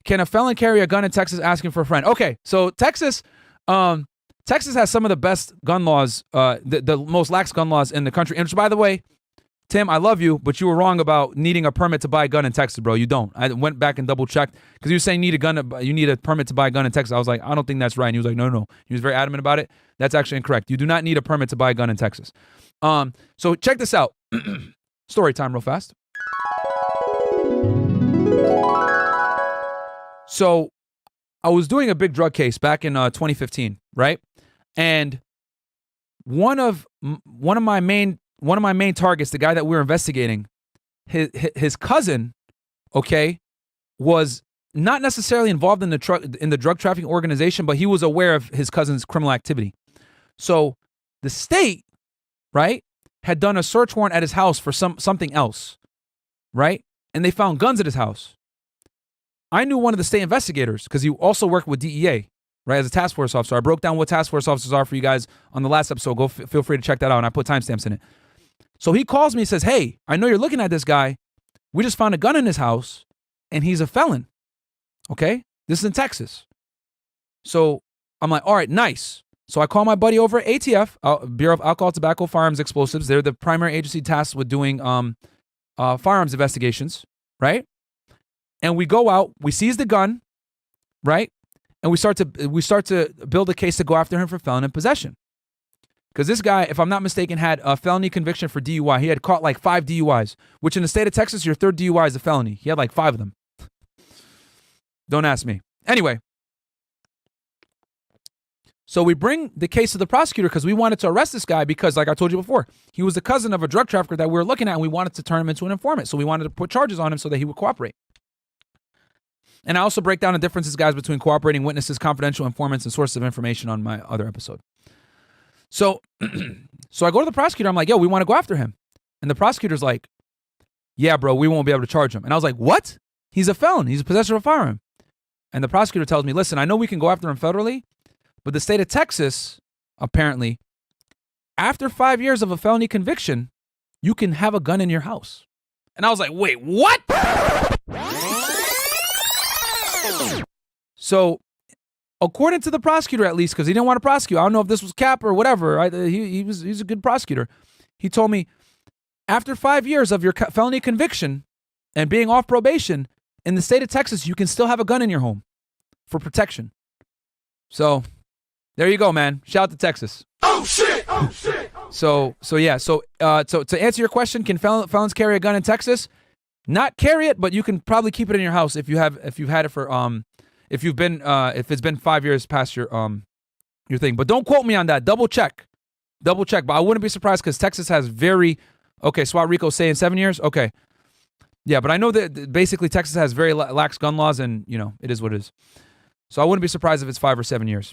Can a felon carry a gun in Texas asking for a friend? Okay, so Texas has some of the best gun laws, the most lax gun laws in the country. And which, by the way, Tim, I love you, but you were wrong about needing a permit to buy a gun in Texas, bro. You don't. I went back and double checked because you were saying you need a permit to buy a gun in Texas. I was like, I don't think that's right. And he was like, no. He was very adamant about it. That's actually incorrect. You do not need a permit to buy a gun in Texas. So check this out. Story time real fast. So I was doing a big drug case back in 2015, right? And one of my main targets, the guy that we were investigating, his cousin, okay, was not necessarily involved in the drug trafficking organization, but he was aware of his cousin's criminal activity. So the state, right, had done a search warrant at his house for something else, right? And they found guns at his house. I knew one of the state investigators because he also worked with DEA, right, as a task force officer. I broke down what task force officers are for you guys on the last episode. Go feel free to check that out, and I put timestamps in it. So he calls me and says, hey, I know you're looking at this guy. We just found a gun in his house, and he's a felon, okay? This is in Texas. So I'm like, all right, nice. So I call my buddy over at ATF, Bureau of Alcohol, Tobacco, Firearms, Explosives. They're the primary agency tasked with doing firearms investigations, right? And we go out, we seize the gun, right? And we start to build a case to go after him for felon in possession. Because this guy, if I'm not mistaken, had a felony conviction for DUI. He had caught like 5 DUIs, which in the state of Texas, your third DUI is a felony. He had like 5 of them. Don't ask me. Anyway, so we bring the case to the prosecutor because we wanted to arrest this guy because, like I told you before, he was the cousin of a drug trafficker that we were looking at, and we wanted to turn him into an informant. So we wanted to put charges on him so that he would cooperate. And I also break down the differences, guys, between cooperating witnesses, confidential informants, and sources of information on my other episode. So I go to the prosecutor. I'm like, yo, we want to go after him. And the prosecutor's like, yeah, bro, we won't be able to charge him. And I was like, what? He's a felon. He's a possessor of a firearm. And the prosecutor tells me, listen, I know we can go after him federally, but the state of Texas, apparently, after 5 years of a felony conviction, you can have a gun in your house. And I was like, wait, what? So, according to the prosecutor, at least, because he didn't want to prosecute, I don't know if this was cap or whatever. Right? He's a good prosecutor. He told me, after 5 years of your felony conviction and being off probation, in the state of Texas, you can still have a gun in your home for protection. So, there you go, man. Shout out to Texas. Oh shit! Oh shit! So yeah. So to answer your question, can felons carry a gun in Texas? Not carry it, but you can probably keep it in your house if you've had it for if it's been 5 years past your thing. But don't quote me on that. Double check. But I wouldn't be surprised because Texas has SWAT Rico saying 7 years. Okay. Yeah, but I know that basically Texas has very lax gun laws, and it is what it is. So I wouldn't be surprised if it's 5 or 7 years.